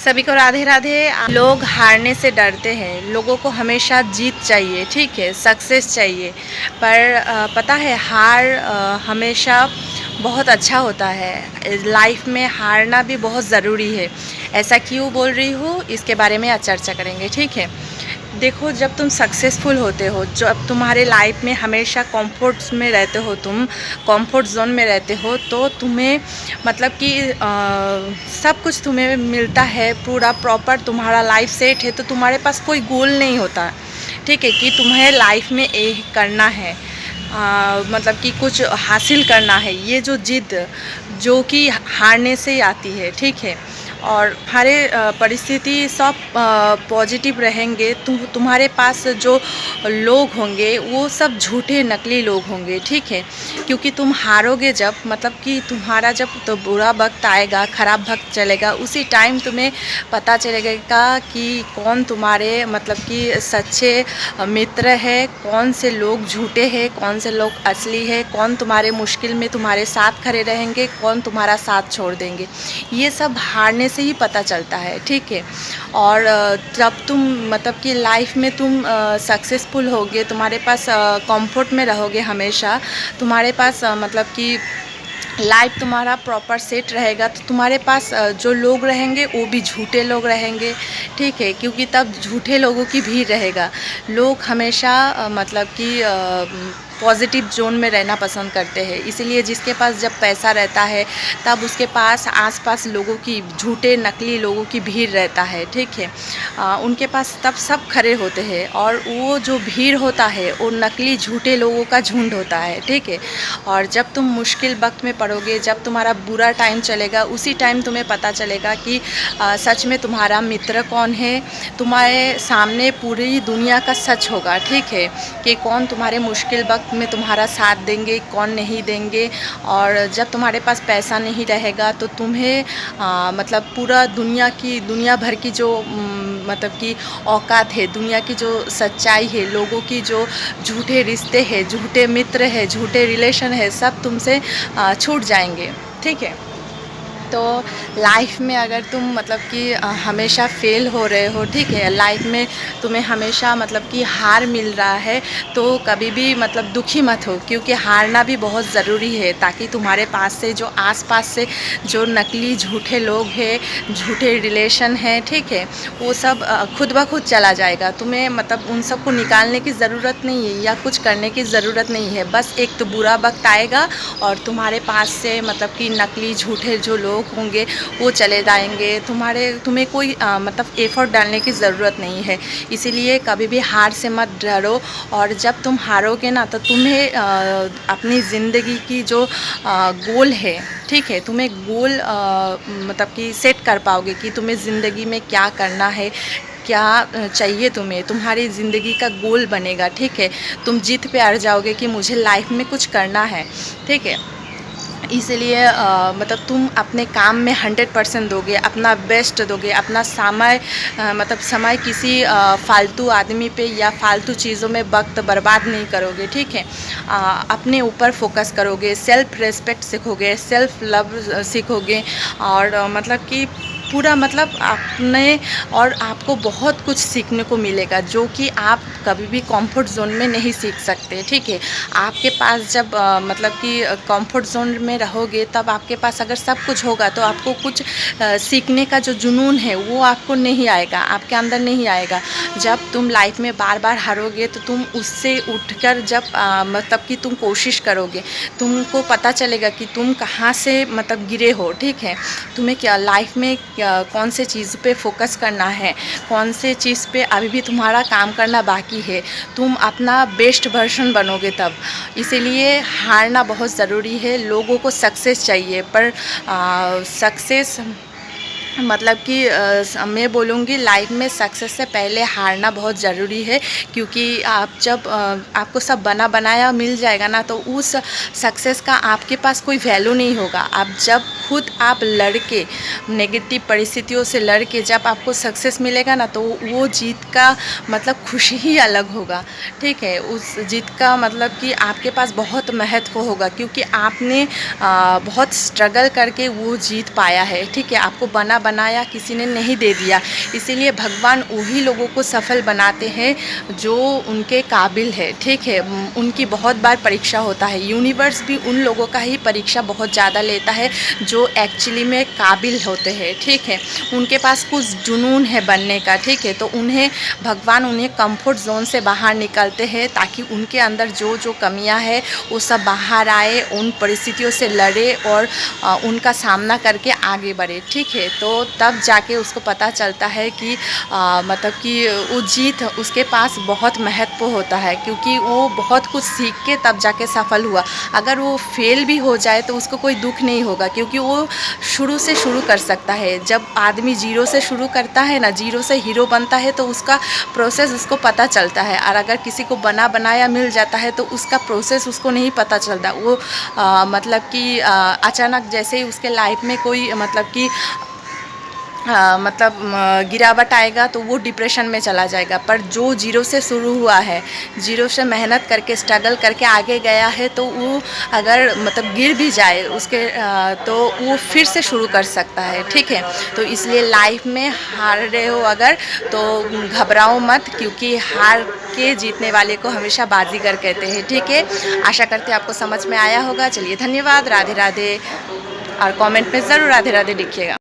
सभी को राधे राधे। लोग हारने से डरते हैं, लोगों को हमेशा जीत चाहिए, ठीक है, सक्सेस चाहिए। पर पता है हार हमेशा बहुत अच्छा होता है। लाइफ में हारना भी बहुत ज़रूरी है। ऐसा क्यों बोल रही हूँ, इसके बारे में आज चर्चा करेंगे, ठीक है। देखो, जब तुम सक्सेसफुल होते हो, जब तुम्हारे लाइफ में हमेशा कंफर्ट्स में रहते हो, तुम कंफर्ट जोन में रहते हो, तो तुम्हें मतलब कि सब कुछ तुम्हें मिलता है, पूरा प्रॉपर तुम्हारा लाइफ सेट है, तो तुम्हारे पास कोई गोल नहीं होता, ठीक है, कि तुम्हें लाइफ में एक करना है, मतलब कि कुछ हासिल करना है। ये जो जिद जो कि हारने से आती है, ठीक है। और हमारे परिस्थिति सब पॉजिटिव रहेंगे। तुम्हारे पास जो लोग होंगे वो सब झूठे नकली लोग होंगे, ठीक है। क्योंकि तुम हारोगे जब, मतलब कि तुम्हारा जब तो बुरा वक्त आएगा, ख़राब वक्त चलेगा, उसी टाइम तुम्हें पता चलेगा कि कौन तुम्हारे मतलब कि सच्चे मित्र है, कौन से लोग झूठे हैं, कौन से लोग असली है, कौन तुम्हारे मुश्किल में तुम्हारे साथ खड़े रहेंगे, कौन तुम्हारा साथ छोड़ देंगे। ये सब हारने से ही पता चलता है, ठीक है। और जब तुम मतलब कि लाइफ में तुम सक्सेसफुल होगे, तुम्हारे पास कंफर्ट में रहोगे हमेशा, तुम्हारे पास मतलब कि लाइफ तुम्हारा प्रॉपर सेट रहेगा, तो तुम्हारे पास जो लोग रहेंगे वो भी झूठे लोग रहेंगे, ठीक है। क्योंकि तब झूठे लोगों की भीड़ रहेगा। लोग हमेशा मतलब कि पॉजिटिव जोन में रहना पसंद करते हैं, इसीलिए जिसके पास जब पैसा रहता है तब उसके पास आसपास लोगों की, झूठे नकली लोगों की भीड़ रहता है, ठीक है। उनके पास तब सब खड़े होते हैं, और वो जो भीड़ होता है वो नकली झूठे लोगों का झुंड होता है, ठीक है। और जब तुम मुश्किल वक्त में पड़ोगे, जब तुम्हारा बुरा टाइम चलेगा, उसी टाइम तुम्हें पता चलेगा कि सच में तुम्हारा मित्र कौन है। तुम्हारे सामने पूरी दुनिया का सच होगा, ठीक है, कि कौन तुम्हारे मुश्किल वक्त में तुम्हारा साथ देंगे, कौन नहीं देंगे। और जब तुम्हारे पास पैसा नहीं रहेगा तो तुम्हें मतलब पूरा दुनिया भर की जो मतलब कि औकात है, दुनिया की जो सच्चाई है, लोगों की जो झूठे रिश्ते हैं, झूठे मित्र है, झूठे रिलेशन है, सब तुमसे छूट जाएंगे, ठीक है। तो लाइफ में अगर तुम मतलब कि हमेशा फेल हो रहे हो, ठीक है, लाइफ में तुम्हें हमेशा मतलब कि हार मिल रहा है, तो कभी भी मतलब दुखी मत हो, क्योंकि हारना भी बहुत ज़रूरी है, ताकि तुम्हारे पास से जो आसपास से जो नकली झूठे लोग हैं, झूठे रिलेशन हैं, ठीक है, वो सब खुद ब खुद चला जाएगा। तुम्हें मतलब उन सब को निकालने की ज़रूरत नहीं है, या कुछ करने की ज़रूरत नहीं है। बस एक तो बुरा वक्त आएगा और तुम्हारे पास से मतलब कि नकली झूठे जो लोग होंगे वो चले जाएंगे। तुम्हें कोई मतलब एफ़र्ट डालने की ज़रूरत नहीं है। इसीलिए कभी भी हार से मत डरो। और जब तुम हारोगे ना, तो तुम्हें अपनी ज़िंदगी की जो गोल है, ठीक है, तुम्हें गोल मतलब कि सेट कर पाओगे कि तुम्हें ज़िंदगी में क्या करना है, क्या चाहिए तुम्हें, तुम्हारी ज़िंदगी का गोल बनेगा, ठीक है। तुम जिद पे अड़ जाओगे कि मुझे लाइफ में कुछ करना है, ठीक है। इसलिए मतलब तुम अपने काम में 100% दोगे, अपना बेस्ट दोगे, अपना समय मतलब समय किसी फालतू आदमी पे या फालतू चीज़ों में वक्त बर्बाद नहीं करोगे, ठीक है। अपने ऊपर फोकस करोगे, सेल्फ रिस्पेक्ट सीखोगे, सेल्फ लव सीखोगे, और मतलब कि पूरा मतलब आपने, और आपको बहुत कुछ सीखने को मिलेगा जो कि आप कभी भी कंफर्ट जोन में नहीं सीख सकते, ठीक है। आपके पास जब मतलब कि कंफर्ट जोन में रहोगे, तब आपके पास अगर सब कुछ होगा तो आपको कुछ सीखने का जो जुनून है वो आपको नहीं आएगा, आपके अंदर नहीं आएगा। जब तुम लाइफ में बार बार हारोगे, तो तुम उससे उठकर जब मतलब कि तुम कोशिश करोगे, तुमको पता चलेगा कि तुम कहाँ से मतलब गिरे हो, ठीक है। तुम्हें क्या लाइफ में कौन से चीज़ पे फोकस करना है, कौन से चीज़ पे अभी भी तुम्हारा काम करना बाकी है, तुम अपना बेस्ट वर्जन बनोगे तब। इसीलिए हारना बहुत ज़रूरी है। लोगों को सक्सेस चाहिए, पर सक्सेस मतलब कि मैं बोलूँगी लाइफ में सक्सेस से पहले हारना बहुत ज़रूरी है। क्योंकि आप जब आपको सब बना बनाया मिल जाएगा ना, तो उस सक्सेस का आपके पास कोई वैल्यू नहीं होगा। आप जब खुद आप लड़ के, नेगेटिव परिस्थितियों से लड़ के जब आपको सक्सेस मिलेगा ना, तो वो जीत का मतलब खुशी ही अलग होगा, ठीक है। उस जीत का मतलब कि आपके पास बहुत महत्व होगा, क्योंकि आपने बहुत स्ट्रगल करके वो जीत पाया है, ठीक है। आपको बना बनाया, किसी ने नहीं दे दिया। इसीलिए भगवान वही लोगों को सफल बनाते हैं जो उनके काबिल है, ठीक है। उनकी बहुत बार परीक्षा होता है, यूनिवर्स भी उन लोगों का ही परीक्षा बहुत ज़्यादा लेता है जो एक्चुअली में काबिल होते हैं, ठीक है। उनके पास कुछ जुनून है बनने का, ठीक है। तो भगवान उन्हें कंफर्ट जोन से बाहर निकलते हैं ताकि उनके अंदर जो जो कमियां हैं वो सब बाहर आए, उन परिस्थितियों से लड़े और उनका सामना करके आगे बढ़े, ठीक है। तो तब जाके उसको पता चलता है कि मतलब कि वो जीत उसके पास बहुत महत्व होता है, क्योंकि वो बहुत कुछ सीख के तब जाके सफल हुआ। अगर वो फेल भी हो जाए तो उसको कोई दुख नहीं होगा, क्योंकि वो शुरू से शुरू कर सकता है। जब आदमी जीरो से शुरू करता है ना, जीरो से हीरो बनता है, तो उसका प्रोसेस उसको पता चलता है। और अगर किसी को बना बनाया मिल जाता है तो उसका प्रोसेस उसको नहीं पता चलता। वो मतलब कि अचानक जैसे ही उसके लाइफ में कोई मतलब कि गिरावट आएगा तो वो डिप्रेशन में चला जाएगा। पर जो जीरो से शुरू हुआ है, जीरो से मेहनत करके स्ट्रगल करके आगे गया है, तो वो अगर मतलब गिर भी जाए उसके तो वो फिर से शुरू कर सकता है, ठीक है। तो इसलिए लाइफ में हार रहे हो अगर, तो घबराओ मत, क्योंकि हार के जीतने वाले को हमेशा बाजीगर कहते हैं, ठीक है। आशा करते हैं आपको समझ में आया होगा। चलिए, धन्यवाद, राधे राधे। और कमेंट में ज़रूर राधे राधे लिखिएगा।